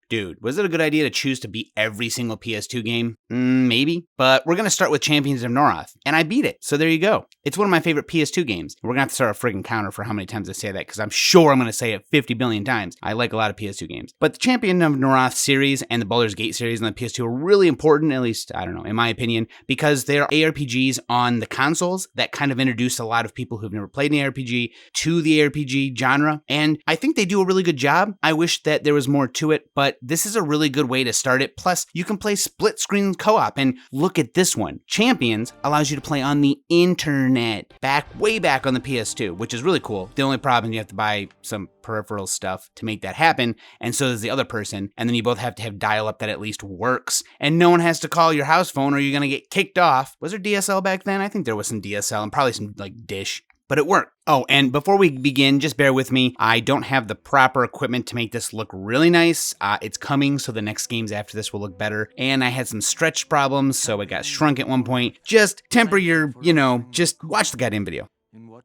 Dude, was it a good idea to choose to beat every single PS2 game? Maybe. But we're going to start with Champions of Norrath, and I beat it, so there you go. It's one of my favorite PS2 games. We're going to have to start a friggin' counter for how many times I say that, because I'm sure I'm going to say it 50 billion times. I like a lot of PS2 games. But the Champion of Norrath series and the Baldur's Gate series on the PS2 are really important, at least, I don't know, in my opinion, because they are ARPGs on the consoles that kind of introduce a lot of people who've never played an ARPG to the ARPG genre, and I think they do a really good job. I wish that there was more to it, but this is a really good way to start it. Plus, you can play split screen co-op, and look at this one. Champions allows you to play on the internet, way back on the PS2, which is really cool. The only problem, you have to buy some peripheral stuff to make that happen, and so does the other person, and then you both have to have dial-up that at least works, and no one has to call your house phone or you're gonna get kicked off. Was there DSL back then? I think there was some DSL and probably some like dish. But it worked. Oh, and before we begin, just bear with me. I don't have the proper equipment to make this look really nice. It's coming, so the next games after this will look better. And I had some stretch problems, so it got shrunk at one point. Just temper your, just watch the goddamn video.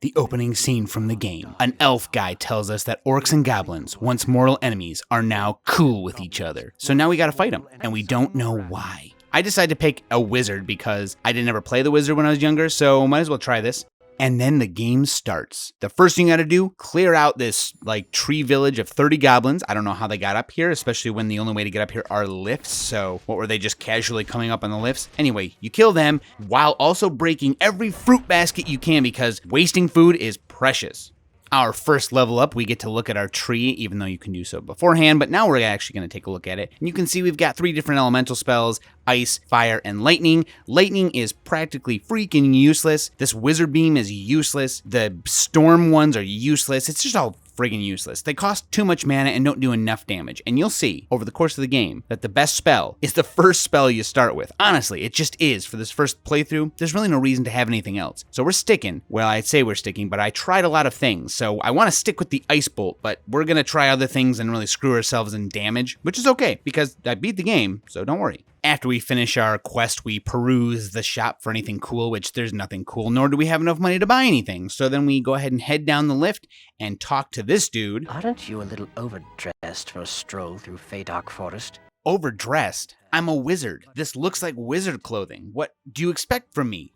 The opening scene from the game. An elf guy tells us that orcs and goblins, once mortal enemies, are now cool with each other. So now we gotta fight them, and we don't know why. I decided to pick a wizard because I didn't ever play the wizard when I was younger, so might as well try this. And then the game starts. The first thing you gotta do, clear out this tree village of 30 goblins. I don't know how they got up here, especially when the only way to get up here are lifts. So what were they, just casually coming up on the lifts? Anyway, you kill them while also breaking every fruit basket you can, because wasting food is precious. Our first level up, we get to look at our tree, even though you can do so beforehand, but now we're actually going to take a look at it. And you can see we've got 3 different elemental spells: ice, fire, and lightning. Lightning is practically freaking useless. This wizard beam is useless. The storm ones are useless. It's just all friggin' useless. They cost too much mana and don't do enough damage. And you'll see over the course of the game that the best spell is the first spell you start with. Honestly, it just is. For this first playthrough, there's really no reason to have anything else. So we're sticking. Well, I'd say we're sticking, but I tried a lot of things. So I want to stick with the ice bolt, but we're going to try other things and really screw ourselves in damage, which is okay because I beat the game, so don't worry. After we finish our quest, we peruse the shop for anything cool, which there's nothing cool, nor do we have enough money to buy anything. So then we go ahead and head down the lift and talk to this dude. Aren't you a little overdressed for a stroll through Faydark Forest? Overdressed? I'm a wizard. This looks like wizard clothing. What do you expect from me?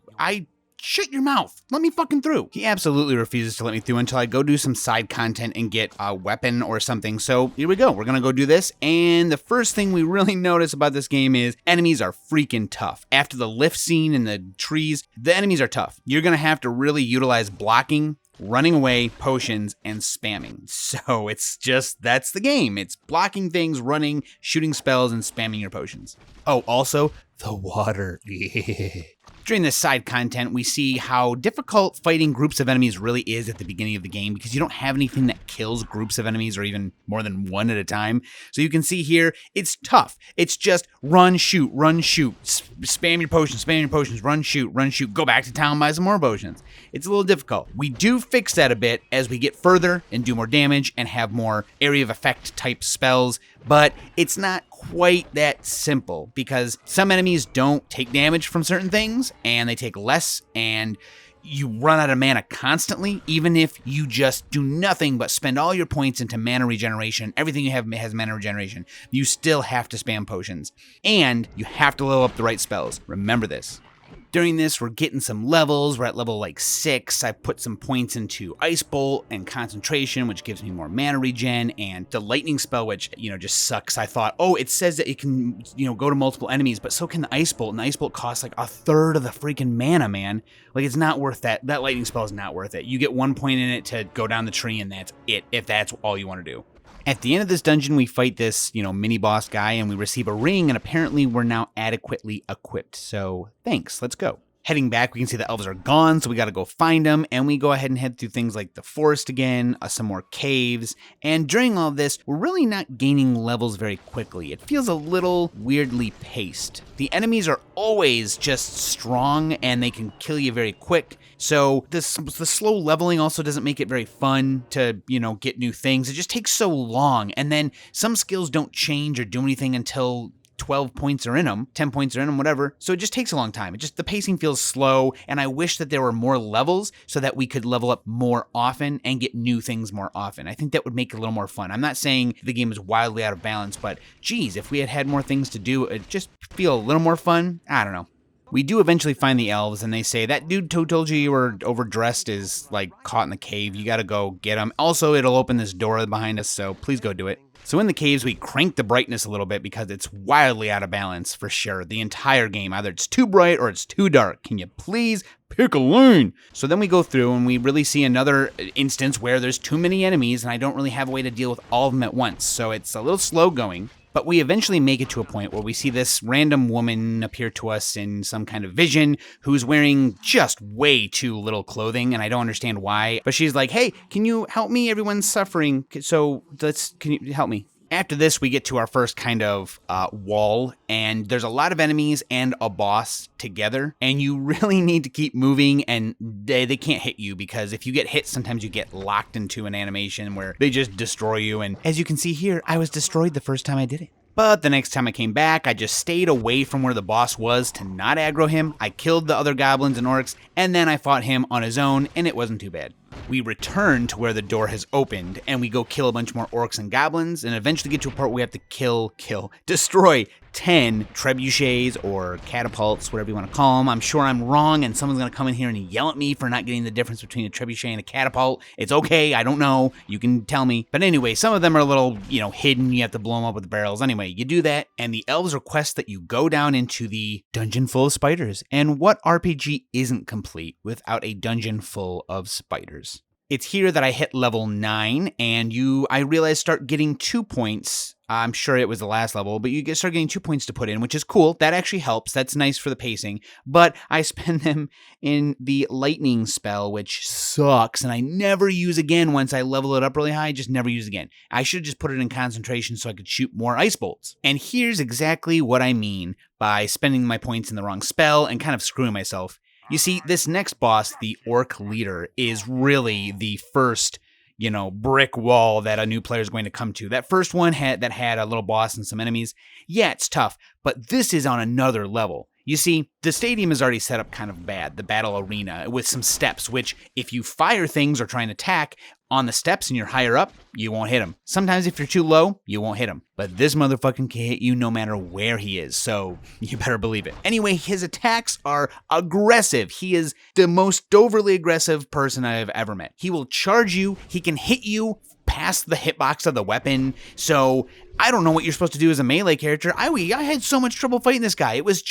Shut your mouth. Let me fucking through. He absolutely refuses to let me through until I go do some side content and get a weapon or something. So here we go. We're gonna go do this. And the first thing we really notice about this game is enemies are freaking tough. After the lift scene and the trees, the enemies are tough. You're gonna have to really utilize blocking, running away, potions, and spamming. So it's just, that's the game. It's blocking things, running, shooting spells, and spamming your potions. Oh, also, the water. During this side content, we see how difficult fighting groups of enemies really is at the beginning of the game, because you don't have anything that kills groups of enemies or even more than one at a time. So you can see here, it's tough. It's just run, shoot, spam your potions, run, shoot, go back to town, buy some more potions. It's a little difficult. We do fix that a bit as we get further and do more damage and have more area of effect type spells, but it's not quite that simple, because some enemies don't take damage from certain things and they take less, and you run out of mana constantly. Even if you just do nothing but spend all your points into mana regeneration, everything you have has mana regeneration, you still have to spam potions, and you have to level up the right spells. Remember this. During this, we're getting some levels. We're at level 6. I put some points into Ice Bolt and Concentration, which gives me more mana regen, and the Lightning spell, which, just sucks. I thought, it says that it can, go to multiple enemies, but so can the Ice Bolt, and the Ice Bolt costs a third of the freaking mana, man. It's not worth that. That Lightning spell is not worth it. You get 1 point in it to go down the tree, and that's it, if that's all you want to do. At the end of this dungeon, we fight this, mini-boss guy, and we receive a ring, and apparently we're now adequately equipped. So, thanks. Let's go. Heading back, we can see the elves are gone, so we gotta go find them, and we go ahead and head through things like the forest again, some more caves, and during all of this, we're really not gaining levels very quickly. It feels a little weirdly paced. The enemies are always just strong, and they can kill you very quick, so the slow leveling also doesn't make it very fun to, get new things. It just takes so long, and then some skills don't change or do anything until 12 points are in them, 10 points are in them, whatever. So it just takes a long time. The pacing feels slow, and I wish that there were more levels so that we could level up more often and get new things more often. I think that would make it a little more fun. I'm not saying the game is wildly out of balance, but geez, if we had had more things to do, it'd just feel a little more fun. I don't know. We do eventually find the elves, and they say, that dude who told you were overdressed is, like, caught in the cave. You gotta go get him. Also, it'll open this door behind us, so please go do it. So in the caves, we crank the brightness a little bit because it's wildly out of balance, for sure. The entire game, either it's too bright or it's too dark. Can you please pick a lane? So then we go through, and we really see another instance where there's too many enemies, and I don't really have a way to deal with all of them at once. So it's a little slow going. But we eventually make it to a point where we see this random woman appear to us in some kind of vision who's wearing just way too little clothing, and I don't understand why. But she's like, hey, can you help me? Everyone's suffering, so can you help me? After this, we get to our first kind of wall, and there's a lot of enemies and a boss together, and you really need to keep moving, and they can't hit you, because if you get hit, sometimes you get locked into an animation where they just destroy you, and as you can see here, I was destroyed the first time I did it. But the next time I came back, I just stayed away from where the boss was to not aggro him. I killed the other goblins and orcs, and then I fought him on his own, and it wasn't too bad. We return to where the door has opened, and we go kill a bunch more orcs and goblins, and eventually get to a part where we have to destroy 10 trebuchets or catapults, whatever you want to call them. I'm sure I'm wrong, and someone's going to come in here and yell at me for not getting the difference between a trebuchet and a catapult. It's okay, I don't know, you can tell me. But anyway, some of them are a little, hidden, you have to blow them up with the barrels. Anyway, you do that, and the elves request that you go down into the dungeon full of spiders. And what RPG isn't complete without a dungeon full of spiders? It's here that I hit level 9, and I realized start getting 2 points. I'm sure it was the last level, but you start getting 2 points to put in, which is cool. That actually helps. That's nice for the pacing. But I spend them in the lightning spell, which sucks, and I never use again once I level it up really high. I just never use again. I should have just put it in concentration so I could shoot more ice bolts. And here's exactly what I mean by spending my points in the wrong spell and kind of screwing myself. You see, this next boss, the Orc Leader, is really the first, brick wall that a new player is going to come to. That first one had a little boss and some enemies. Yeah, it's tough, but this is on another level. You see, the stadium is already set up kind of bad, the battle arena, with some steps, which if you fire things or try and attack on the steps and you're higher up, you won't hit him. Sometimes if you're too low, you won't hit him. But this motherfucker can hit you no matter where he is, so you better believe it. Anyway, his attacks are aggressive. He is the most overly aggressive person I have ever met. He will charge you, he can hit you past the hitbox of the weapon, so I don't know what you're supposed to do as a melee character. I had so much trouble fighting this guy. It was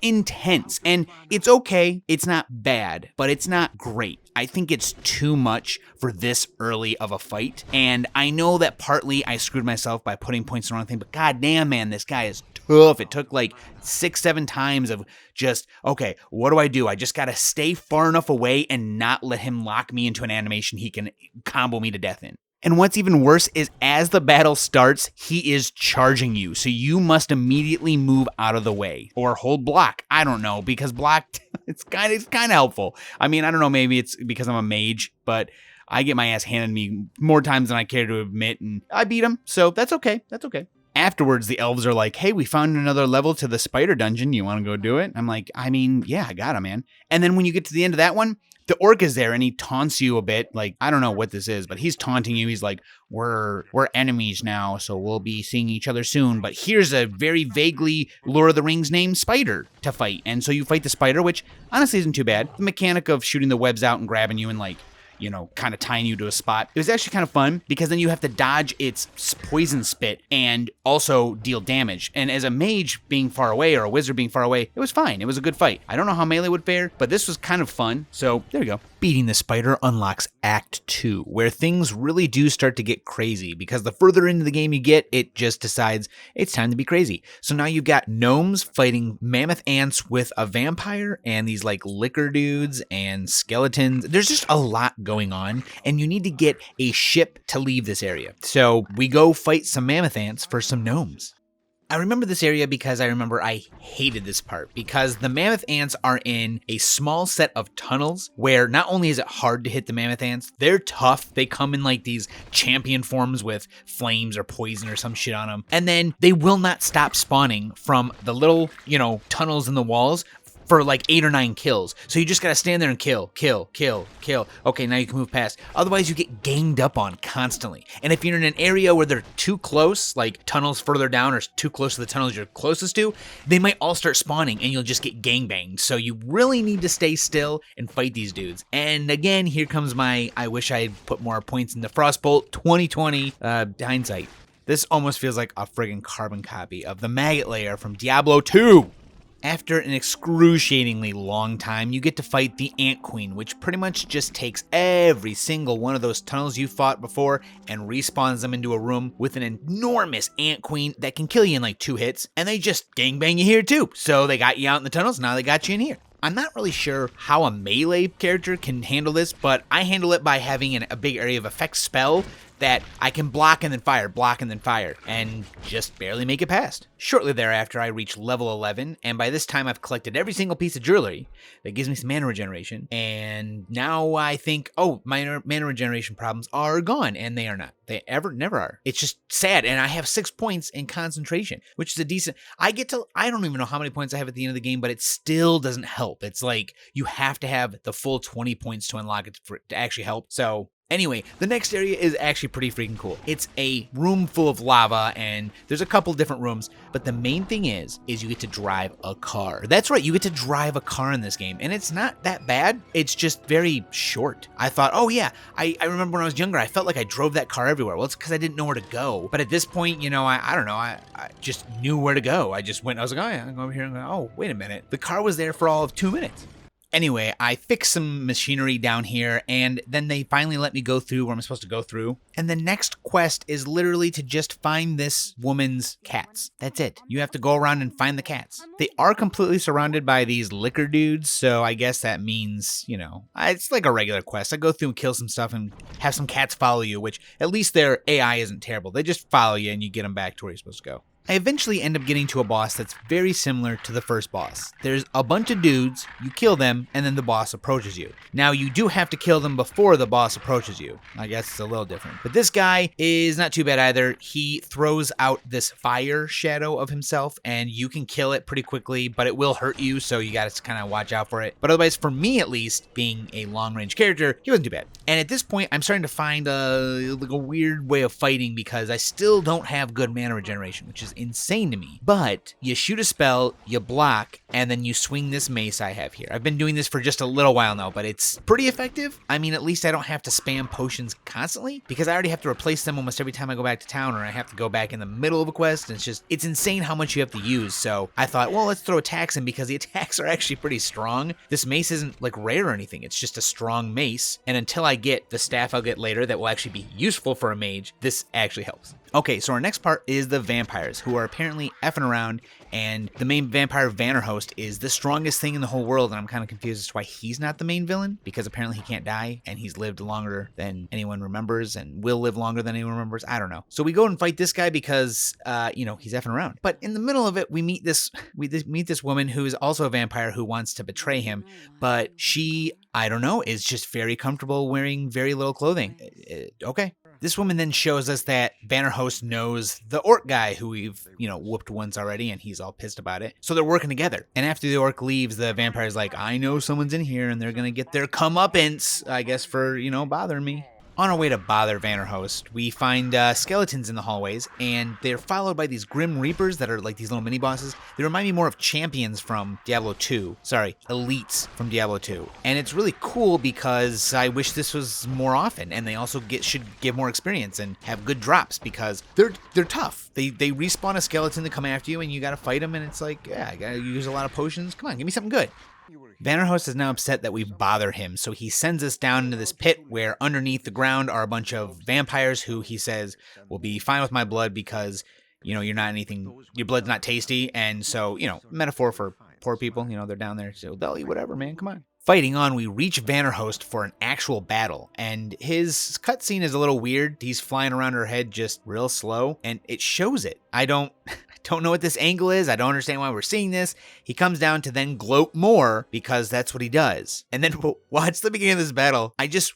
intense, and it's okay. It's not bad, but it's not great. I think it's too much for this early of a fight, and I know that partly I screwed myself by putting points in the wrong thing, but goddamn, man, this guy is tough. It took like 6-7 times of just, okay, what do? I just gotta stay far enough away and not let him lock me into an animation he can combo me to death in. And what's even worse is as the battle starts, he is charging you. So you must immediately move out of the way or hold block. I don't know, because block, it's kind of helpful. I mean, I don't know, maybe it's because I'm a mage, but I get my ass handed to me more times than I care to admit, and I beat him. So that's okay. Afterwards, the elves are like, hey, we found another level to the spider dungeon. You want to go do it? I'm like, yeah, I got it, man. And then when you get to the end of that one, the orc is there and he taunts you a bit. Like, I don't know what this is, but he's taunting you. He's like, we're enemies now, so we'll be seeing each other soon. But here's a very vaguely Lord of the Rings named spider to fight. And so you fight the spider, which honestly isn't too bad. The mechanic of shooting the webs out and grabbing you and kind of tying you to a spot. It was actually kind of fun because then you have to dodge its poison spit and also deal damage. And as a mage being far away or a wizard being far away, it was fine. It was a good fight. I don't know how melee would fare, but this was kind of fun. So there you go. Beating the spider unlocks Act 2, where things really do start to get crazy because the further into the game you get, it just decides it's time to be crazy. So now you've got gnomes fighting mammoth ants with a vampire and these like liquor dudes and skeletons. There's just a lot going on, and you need to get a ship to leave this area. So we go fight some mammoth ants for some gnomes. I remember this area because I remember I hated this part because the mammoth ants are in a small set of tunnels where not only is it hard to hit the mammoth ants, they're tough. They come in like these champion forms with flames or poison or some shit on them. And then they will not stop spawning from the little, tunnels in the walls for like 8 or 9 kills. So you just gotta stand there and kill. Okay, now you can move past. Otherwise you get ganged up on constantly. And if you're in an area where they're too close, like tunnels further down or too close to the tunnels you're closest to, they might all start spawning and you'll just get gangbanged. So you really need to stay still and fight these dudes. And again, here comes my, I wish I had put more points into Frostbolt 2020 hindsight. This almost feels like a friggin' carbon copy of the maggot layer from Diablo 2. After an excruciatingly long time, you get to fight the Ant Queen, which pretty much just takes every single one of those tunnels you fought before and respawns them into a room with an enormous Ant Queen that can kill you in like 2 hits, and they just gangbang you here too. So they got you out in the tunnels, now they got you in here. I'm not really sure how a melee character can handle this, but I handle it by having a big area of effect spell that I can block and then fire, and just barely make it past. Shortly thereafter, I reach level 11, and by this time I've collected every single piece of jewelry that gives me some mana regeneration, and now I think, oh, my mana regeneration problems are gone, and they are not. They never are. It's just sad, and I have 6 points in concentration, which is a decent, I don't even know how many points I have at the end of the game, but it still doesn't help. It's like, you have to have the full 20 points to unlock it for it to actually help, so... Anyway, the next area is actually pretty freaking cool. It's a room full of lava, and there's a couple different rooms, but the main thing is you get to drive a car. That's right, you get to drive a car in this game, and it's not that bad. It's just very short. I thought, oh yeah, I remember when I was younger, I felt like I drove that car everywhere. Well, it's because I didn't know where to go. But at this point, I don't know, I just knew where to go. I was like, oh yeah, I'm over here and go, oh, wait a minute. The car was there for all of 2 minutes. Anyway, I fixed some machinery down here, and then they finally let me go through where I'm supposed to go through. And the next quest is literally to just find this woman's cats. That's it. You have to go around and find the cats. They are completely surrounded by these liquor dudes, so I guess that means, it's like a regular quest. I go through and kill some stuff and have some cats follow you, which at least their AI isn't terrible. They just follow you and you get them back to where you're supposed to go. I eventually end up getting to a boss that's very similar to the first boss. There's a bunch of dudes, you kill them, and then the boss approaches you. Now, you do have to kill them before the boss approaches you. I guess it's a little different. But this guy is not too bad either. He throws out this fire shadow of himself, and you can kill it pretty quickly, but it will hurt you, so you gotta kind of watch out for it. But otherwise, for me at least, being a long-range character, he wasn't too bad. And at this point, I'm starting to find a weird way of fighting because I still don't have good mana regeneration, which is insane to me. But you shoot a spell, you block, and then you swing this mace I have here. I've been doing this for just a little while now, but it's pretty effective. I mean, at least I don't have to spam potions constantly because I already have to replace them almost every time I go back to town, or I have to go back in the middle of a quest. And it's insane how much you have to use. So I thought, well, let's throw attacks in because the attacks are actually pretty strong. This mace isn't like rare or anything. It's just a strong mace. And until I get the staff I'll get later that will actually be useful for a mage, this actually helps. Okay, so our next part is the vampires, who are apparently effing around, and the main vampire, Vanarhost, is the strongest thing in the whole world, and I'm kind of confused as to why he's not the main villain, because apparently he can't die, and he's lived longer than anyone remembers, and will live longer than anyone remembers. I don't know. So we go and fight this guy because, he's effing around. But in the middle of it, we meet this woman who is also a vampire who wants to betray him, but she, I don't know, is just very comfortable wearing very little clothing. Okay. This woman then shows us that Vanarhost knows the orc guy who we've, whooped once already, and he's all pissed about it. So they're working together. And after the orc leaves, the vampire's like, I know someone's in here, and they're going to get their comeuppance, I guess, for, bothering me. On our way to bother Vanarhost, we find skeletons in the hallways, and they're followed by these Grim Reapers that are like these little mini-bosses. They remind me more of champions from Diablo 2. Sorry, elites from Diablo 2. And it's really cool because I wish this was more often, and they also should get more experience and have good drops because they're tough. They respawn a skeleton to come after you, and you gotta fight them, and it's like, yeah, I gotta use a lot of potions. Come on, give me something good. Vanarhost is now upset that we've bothered him, so he sends us down into this pit where underneath the ground are a bunch of vampires who he says will be fine with my blood because, you're not anything, your blood's not tasty, and so, metaphor for poor people, they're down there, so they'll eat whatever, man, come on. Fighting on, we reach Vanarhost for an actual battle, and his cutscene is a little weird. He's flying around her head just real slow, and it shows it. I don't don't know what this angle is. I don't understand why we're seeing this. He comes down to then gloat more because that's what he does. And then watch the beginning of this battle. I just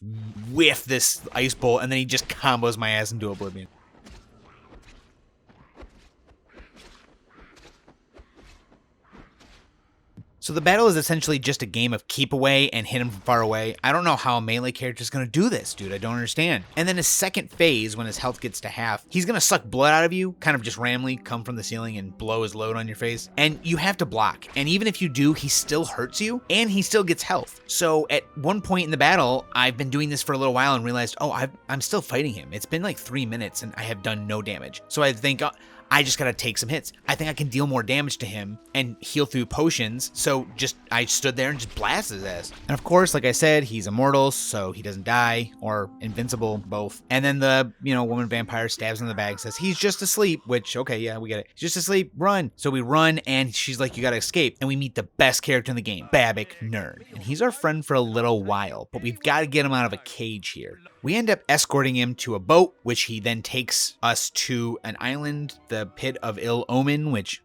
whiff this ice bolt and then he just combos my ass into oblivion. So the battle is essentially just a game of keep away and hit him from far away. I don't know how a melee character is going to do this, dude. I don't understand. And then his second phase, when his health gets to half, he's going to suck blood out of you, kind of just randomly come from the ceiling and blow his load on your face. And you have to block. And even if you do, he still hurts you and he still gets health. So at one point in the battle, I've been doing this for a little while and realized, oh, I'm still fighting him. It's been like 3 minutes and I have done no damage. So I think, I just gotta take some hits. I think I can deal more damage to him and heal through potions. So I stood there and just blasted his ass. And of course, like I said, he's immortal, so he doesn't die, or invincible, both. And then the, woman vampire stabs him in the back and says, he's just asleep, which, okay, yeah, we get it. He's just asleep, run. So we run and she's like, you gotta escape. And we meet the best character in the game, Babak Nerd. And he's our friend for a little while, but we've gotta get him out of a cage here. We end up escorting him to a boat, which he then takes us to an island, the Pit of Ill Omen, which,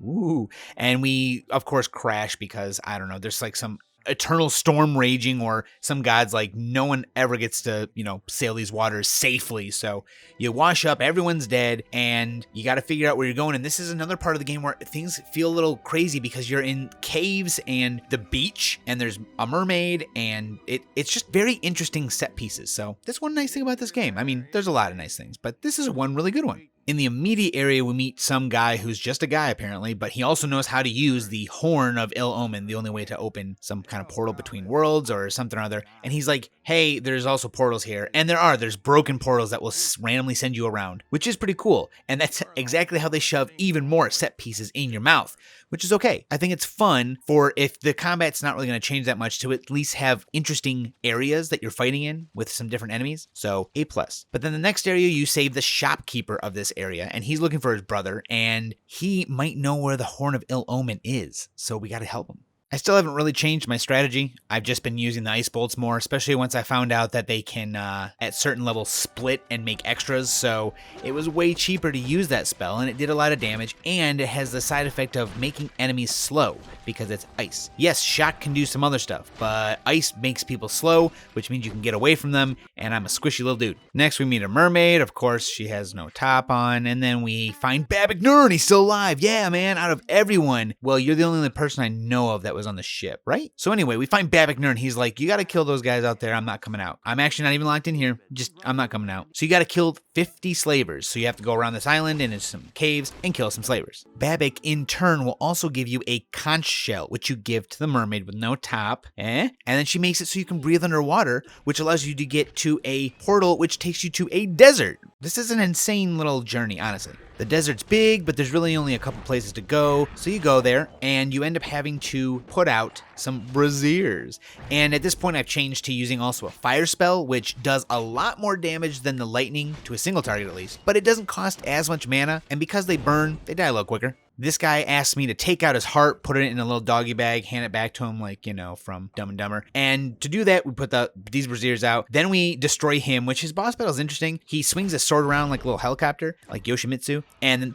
and we, of course, crash because, I don't know, there's like some eternal storm raging or some god's like, no one ever gets to, sail these waters safely. So you wash up, everyone's dead, and you got to figure out where you're going. And this is another part of the game where things feel a little crazy because you're in caves and the beach and there's a mermaid and it's just very interesting set pieces. So that's one nice thing about this game. I mean, there's a lot of nice things, but this is one really good one. In the immediate area, we meet some guy who's just a guy, apparently, but he also knows how to use the Horn of Ill Omen, the only way to open some kind of portal between worlds or something or other. And he's like, hey, there's also portals here. And there's broken portals that will randomly send you around, which is pretty cool. And that's exactly how they shove even more set pieces in your mouth, which is okay. I think it's fun for if the combat's not really going to change that much to at least have interesting areas that you're fighting in with some different enemies. So A+. But then the next area, you save the shopkeeper of this area and he's looking for his brother and he might know where the Horn of Ill Omen is. So we got to help him. I still haven't really changed my strategy. I've just been using the ice bolts more, especially once I found out that they can, at certain levels, split and make extras. So it was way cheaper to use that spell, and it did a lot of damage, and it has the side effect of making enemies slow because it's ice. Yes, shock can do some other stuff, but ice makes people slow, which means you can get away from them, and I'm a squishy little dude. Next, we meet a mermaid. Of course, she has no top on, and then we find Babak Nerd. He's still alive. Yeah, man, out of everyone, well, you're the only person I know of that was on the ship, right? So anyway, we find Babak Nerd. He's like, you got to kill those guys out there. I'm not coming out. I'm actually not even locked in here. I'm not coming out. So you got to kill 50 slavers. So you have to go around this island and into some caves and kill some slavers. Babak, in turn, will also give you a conch shell, which you give to the mermaid with no top. And then she makes it so you can breathe underwater, which allows you to get to a portal, which takes you to a desert. This is an insane little journey, honestly. The desert's big, but there's really only a couple places to go. So you go there, and you end up having to put out some braziers. And at this point, I've changed to using also a fire spell, which does a lot more damage than the lightning, to a single target at least. But it doesn't cost as much mana, and because they burn, they die a little quicker. This guy asked me to take out his heart, put it in a little doggy bag, hand it back to him like, from Dumb and Dumber. And to do that, we put these braziers out. Then we destroy him, which his boss battle is interesting. He swings his sword around like a little helicopter, like Yoshimitsu.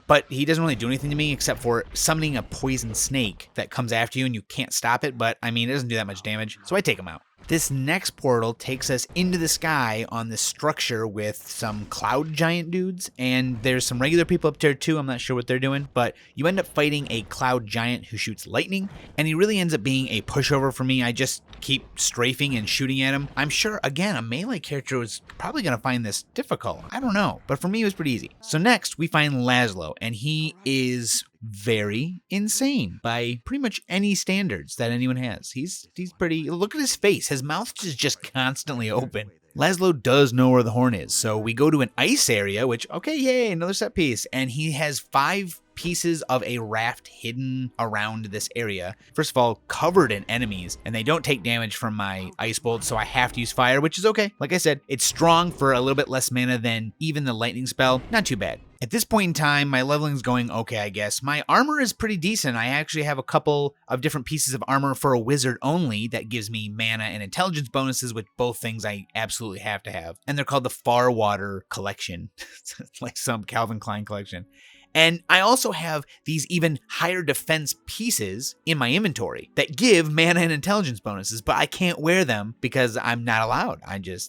But he doesn't really do anything to me except for summoning a poison snake that comes after you and you can't stop it. But I mean, it doesn't do that much damage. So I take him out. This next portal takes us into the sky on this structure with some cloud giant dudes, and there's some regular people up there too. I'm not sure what they're doing, but you end up fighting a cloud giant who shoots lightning, and he really ends up being a pushover for me. I just keep strafing and shooting at him. I'm sure, again, a melee character was probably going to find this difficult. I don't know, but for me it was pretty easy. So next we find Laszlo, and he is very insane by pretty much any standards that anyone has. He's pretty, look at his face. His mouth is just constantly open. Laszlo does know where the horn is, so we go to an ice area, which, okay, yay, another set piece, and he has 5 pieces of a raft hidden around this area. First of all, covered in enemies, and they don't take damage from my ice bolt, so I have to use fire, which is okay. Like I said, it's strong for a little bit less mana than even the lightning spell. Not too bad. At this point in time, my leveling's going okay, I guess. My armor is pretty decent. I actually have a couple of different pieces of armor for a wizard only that gives me mana and intelligence bonuses, which both things I absolutely have to have. And they're called the Far Water Collection. Like some Calvin Klein collection. And I also have these even higher defense pieces in my inventory that give mana and intelligence bonuses, but I can't wear them because I'm not allowed.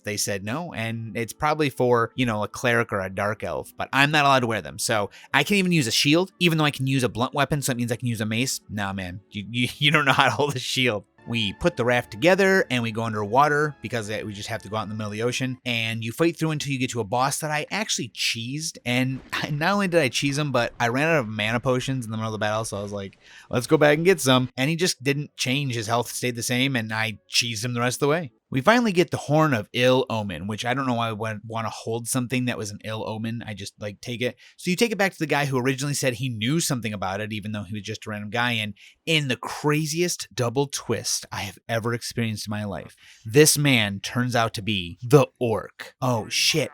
They said no, and it's probably for, a cleric or a dark elf, but I'm not allowed to wear them. So I can't even use a shield, even though I can use a blunt weapon, so it means I can use a mace. Nah, man, you don't know how to hold a shield. We put the raft together and we go underwater because we just have to go out in the middle of the ocean, and you fight through until you get to a boss that I actually cheesed. And not only did I cheese him, but I ran out of mana potions in the middle of the battle. So I was like, let's go back and get some. And he just didn't change. His health stayed the same, and I cheesed him the rest of the way. We finally get the Horn of Ill Omen, which I don't know why I would want to hold something that was an ill omen. I just take it. So you take it back to the guy who originally said he knew something about it, even though he was just a random guy. And in the craziest double twist I have ever experienced in my life, this man turns out to be the orc. Oh, shit.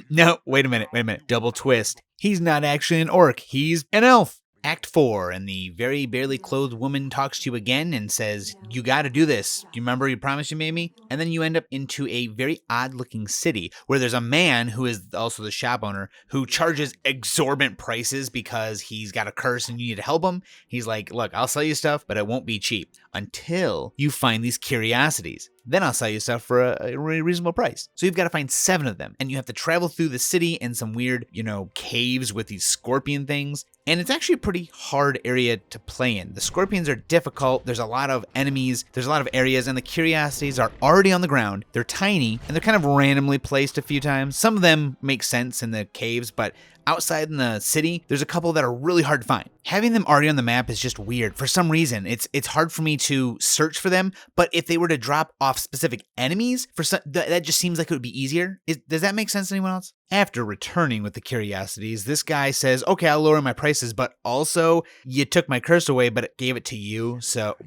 No, wait a minute. Double twist. He's not actually an orc. He's an elf. Act 4, and the very barely clothed woman talks to you again and says, you gotta do this. Do you remember you promised you made me? And then you end up into a very odd looking city where there's a man who is also the shop owner who charges exorbitant prices because he's got a curse and you need to help him. He's like, look, I'll sell you stuff, but it won't be cheap until you find these curiosities. Then I'll sell you stuff for a reasonable price. So you've got to find 7 of them, and you have to travel through the city in some weird, caves with these scorpion things. And it's actually a pretty hard area to play in. The scorpions are difficult. There's a lot of enemies. There's a lot of areas, and the curiosities are already on the ground. They're tiny, and they're kind of randomly placed a few times. Some of them make sense in the caves, but outside in the city, there's a couple that are really hard to find. Having them already on the map is just weird. For some reason, it's hard for me to search for them, but if they were to drop off specific enemies, that just seems like it would be easier. Does that make sense to anyone else? After returning with the curiosities, this guy says, okay, I'll lower my prices, but also you took my curse away, but it gave it to you.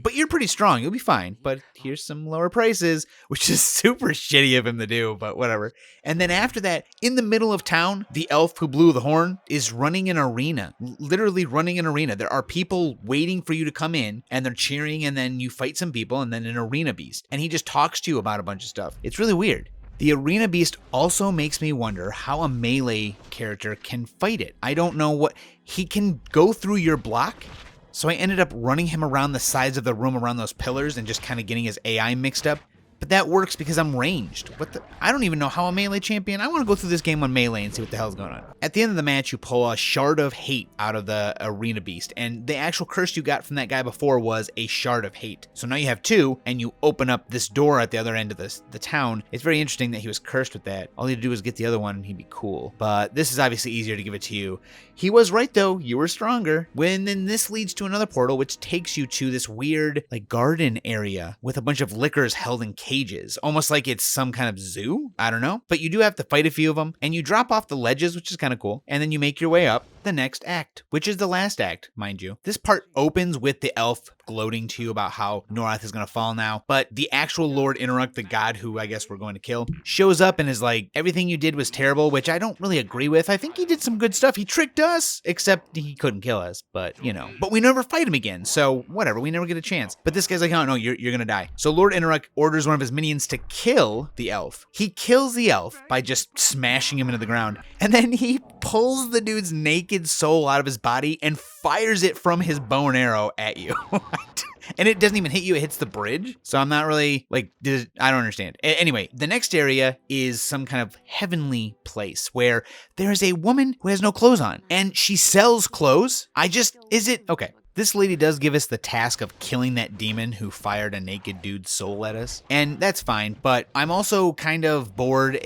But you're pretty strong. You'll be fine. But here's some lower prices, which is super shitty of him to do, but whatever. And then after that, in the middle of town, the elf who blew the horn is running an arena, literally running an arena. There are people waiting for you to come in, and they're cheering, and then you fight some people, and then an arena beast. And he just talks to you about a bunch of stuff. It's really weird. The arena beast also makes me wonder how a melee character can fight it. I don't know he can go through your block. So I ended up running him around the sides of the room around those pillars and just kind of getting his AI mixed up. But that works because I'm ranged. I don't even know how a melee champion. I want to go through this game on melee and see what the hell's going on. At the end of the match, you pull a shard of hate out of the arena beast, and the actual curse you got from that guy before was a shard of hate. So now you have 2, and you open up this door at the other end of the town. It's very interesting that he was cursed with that. All you had to do was get the other one, and he'd be cool. But this is obviously easier to give it to you. He was right though. You were stronger. Then this leads to another portal, which takes you to this weird garden area with a bunch of liquors held in cages, almost like it's some kind of zoo. I don't know, but you do have to fight a few of them, and you drop off the ledges, which is kind of cool, and then you make your way up the next act, which is the last act, mind you. This part opens with the elf gloating to you about how Norrath is going to fall now, but the actual Lord Inaruk, the god who I guess we're going to kill, shows up and is like, everything you did was terrible, which I don't really agree with. I think he did some good stuff. He tricked us, except he couldn't kill us, but but we never fight him again, so whatever, we never get a chance. But this guy's like, oh no, you're going to die. So Lord Inaruk orders one of his minions to kill the elf. He kills the elf by just smashing him into the ground, and then he pulls the dude's naked soul out of his body and fires it from his bow and arrow at you. And it doesn't even hit you, it hits the bridge. So I'm not really, I don't understand. Anyway, the next area is some kind of heavenly place where there is a woman who has no clothes on, and she sells clothes. Okay. This lady does give us the task of killing that demon who fired a naked dude's soul at us, and that's fine, but I'm also kind of bored.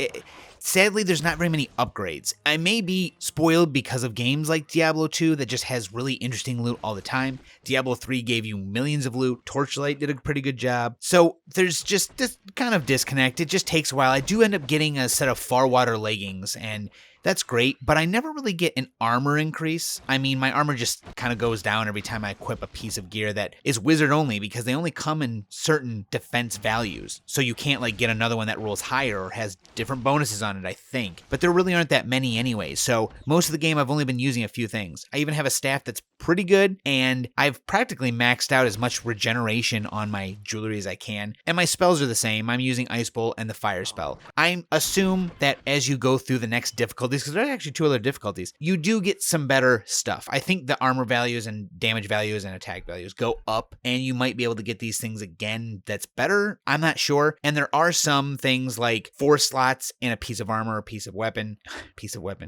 Sadly, there's not very many upgrades. I may be spoiled because of games like Diablo 2 that just has really interesting loot all the time. Diablo 3 gave you millions of loot. Torchlight did a pretty good job. So there's just this kind of disconnect. It just takes a while. I do end up getting a set of Farwater leggings, and that's great, but I never really get an armor increase. I mean, my armor just kind of goes down every time I equip a piece of gear that is wizard only because they only come in certain defense values. So you can't get another one that rolls higher or has different bonuses on it, I think. But there really aren't that many anyway. So most of the game I've only been using a few things. I even have a staff that's pretty good, and I've practically maxed out as much regeneration on my jewelry as I can, and my spells are the same. I'm using Ice Bolt and the Fire spell. I assume that as you go through the next difficulties, because there are actually 2 other difficulties, you do get some better stuff. I think the armor values and damage values and attack values go up, and you might be able to get these things again that's better. I'm not sure. And there are some things like 4 slots in a piece of armor, a piece of weapon,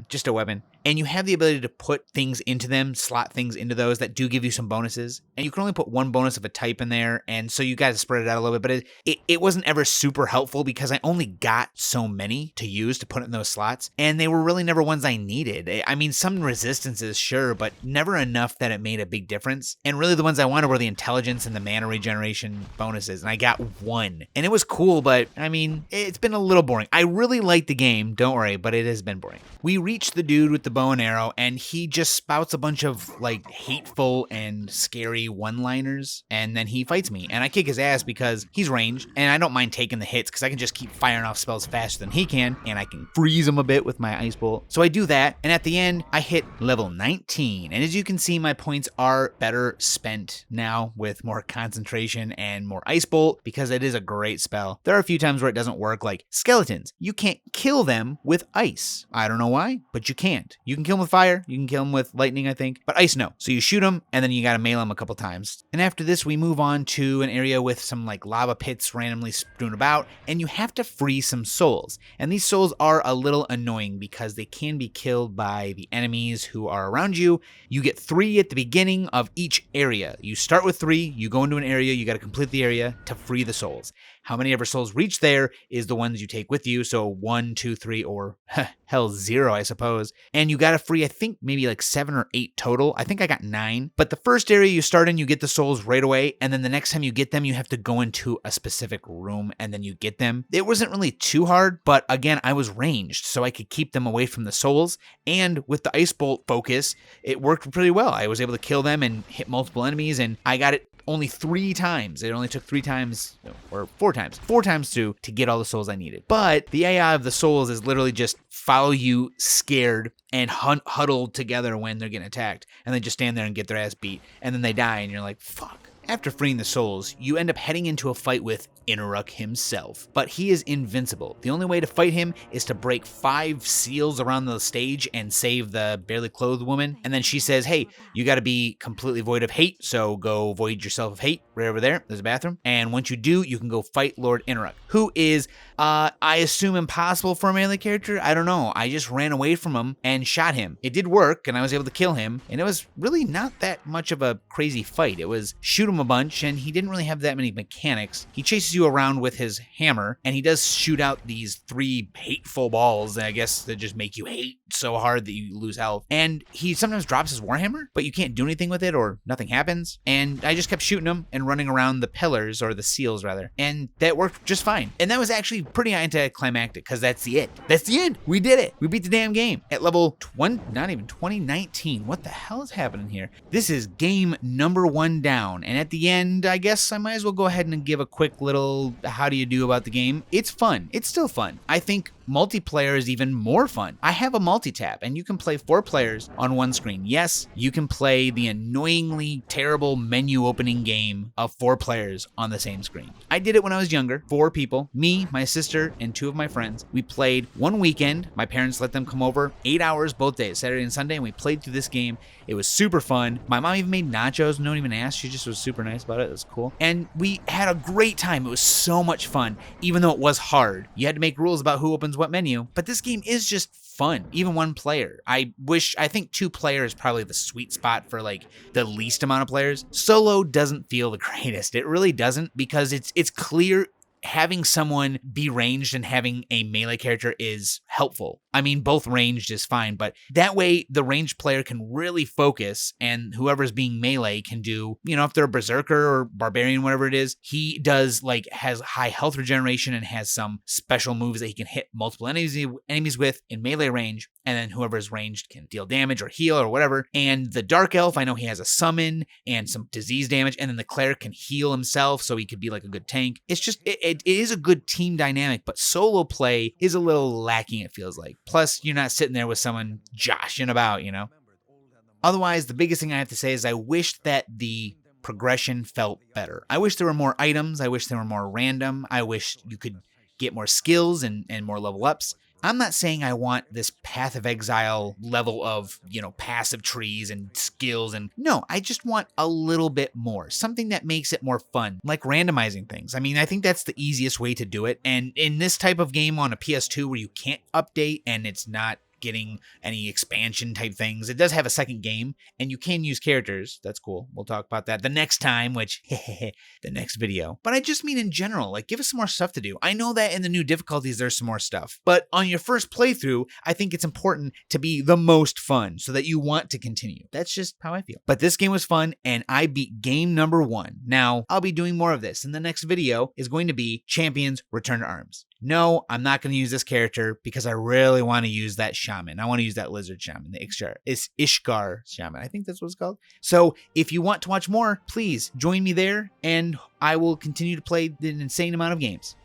just a weapon. And you have the ability to put things into them, slot things into those that do give you some bonuses. And you can only put 1 bonus of a type in there. And so you got to spread it out a little bit. But it wasn't ever super helpful because I only got so many to use to put in those slots. And they were really never ones I needed. I mean, some resistances, sure, but never enough that it made a big difference. And really the ones I wanted were the intelligence and the mana regeneration bonuses. And I got 1. And it was cool, but I mean, it's been a little boring. I really like the game, don't worry, but it has been boring. We reached the dude with the bow and arrow, and he just spouts a bunch of like hateful and scary one-liners, and then he fights me, and I kick his ass because he's ranged, and I don't mind taking the hits because I can just keep firing off spells faster than he can, and I can freeze him a bit with my Ice Bolt. So I do that, and at the end, I hit level 19, and as you can see, my points are better spent now with more concentration and more Ice Bolt because it is a great spell. There are a few times where it doesn't work, like skeletons. You can't kill them with ice. I don't know why, but you can't. You can kill them with fire, you can kill them with lightning, I think, but ice, no. So you shoot them, and then you gotta melee them a couple times. And after this, we move on to an area with some like lava pits randomly strewn about, and you have to free some souls. And these souls are a little annoying because they can be killed by the enemies who are around you. You get 3 at the beginning of each area. You start with 3, you go into an area, you gotta complete the area to free the souls. How many ever souls reach there is the ones you take with you. So 1, 2, 3, or hell, 0, I suppose. And you got to free, I think, maybe like 7 or 8 total. I think I got 9. But the first area you start in, you get the souls right away. And then the next time you get them, you have to go into a specific room and then you get them. It wasn't really too hard, but again, I was ranged, so I could keep them away from the souls. And with the Ice Bolt focus, it worked pretty well. I was able to kill them and hit multiple enemies, and I got it only 3 times. It only took 3 times, or 4 times. 4 times to get all the souls I needed. But the AI of the souls is literally just follow you scared and huddled together when they're getting attacked. And they just stand there and get their ass beat. And then they die and you're like, fuck. After freeing the souls, you end up heading into a fight with Inaruk himself, but he is invincible. The only way to fight him is to break 5 seals around the stage and save the barely clothed woman, and then she says, hey, you gotta be completely void of hate, so go void yourself of hate. Right over there, there's a bathroom, and once you do, you can go fight Lord Inaruk, who is, I assume, impossible for a melee character? I don't know. I just ran away from him and shot him. It did work, and I was able to kill him, and it was really not that much of a crazy fight. It was shoot him a bunch, and he didn't really have that many mechanics. He chases you around with his hammer, and he does shoot out these 3 hateful balls, I guess, that just make you hate so hard that you lose health. And he sometimes drops his warhammer, but you can't do anything with it or nothing happens. And I just kept shooting him and running around the pillars, or the seals rather, and that worked just fine. And that was actually pretty anticlimactic because that's the end. That's the end. We did it. We beat the damn game at level 20, not even 2019. What the hell is happening here? This is game number 1 down. And at the end, I guess I might as well go ahead and give a quick little how do you do about the game. It's fun. It's still fun. I think multiplayer is even more fun. I have a multi-tap, and you can play 4 players on one screen. Yes, you can play the annoyingly terrible menu opening game of 4 players on the same screen. I did it when I was younger. 4 people, me, my sister, and 2 of my friends. We played one weekend. My parents let them come over 8 hours both days, Saturday and Sunday, and we played through this game. It was super fun. My mom even made nachos. No one even asked. She just was super nice about it. It was cool. And we had a great time. It was so much fun, even though it was hard. You had to make rules about who opens what menu, but this game is just fun, even 1 player. I think 2 players is probably the sweet spot for like the least amount of players. Solo doesn't feel the greatest. It really doesn't, because it's clear having someone be ranged and having a melee character is helpful. I mean, both ranged is fine, but that way the ranged player can really focus, and whoever's being melee can do, if they're a berserker or barbarian, whatever it is, he does has high health regeneration and has some special moves that he can hit multiple enemies with in melee range. And then whoever's ranged can deal damage or heal or whatever. And the Dark Elf, I know he has a summon and some disease damage. And then the Cleric can heal himself, so he could be like a good tank. It's just, it is a good team dynamic, but solo play is a little lacking, it feels like. Plus, you're not sitting there with someone joshing about, Otherwise, the biggest thing I have to say is I wish that the progression felt better. I wish there were more items. I wish they were more random. I wish you could get more skills and more level ups. I'm not saying I want this Path of Exile level of, passive trees and skills and no, I just want a little bit more. Something that makes it more fun, like randomizing things. I mean, I think that's the easiest way to do it. And in this type of game on a PS2 where you can't update and it's not getting any expansion type things. It does have a second game, and you can use characters. That's cool. We'll talk about that the next time, which, the next video. But I just mean in general, like, give us some more stuff to do. I know that in the new difficulties, there's some more stuff. But on your first playthrough, I think it's important to be the most fun so that you want to continue. That's just how I feel. But this game was fun, and I beat game number 1. Now, I'll be doing more of this, and the next video is going to be Champions Return to Arms. No, I'm not going to use this character because I really want to use that shaman. I want to use that lizard shaman, the Ishgar shaman. I think that's what it's called. So if you want to watch more, please join me there and I will continue to play an insane amount of games.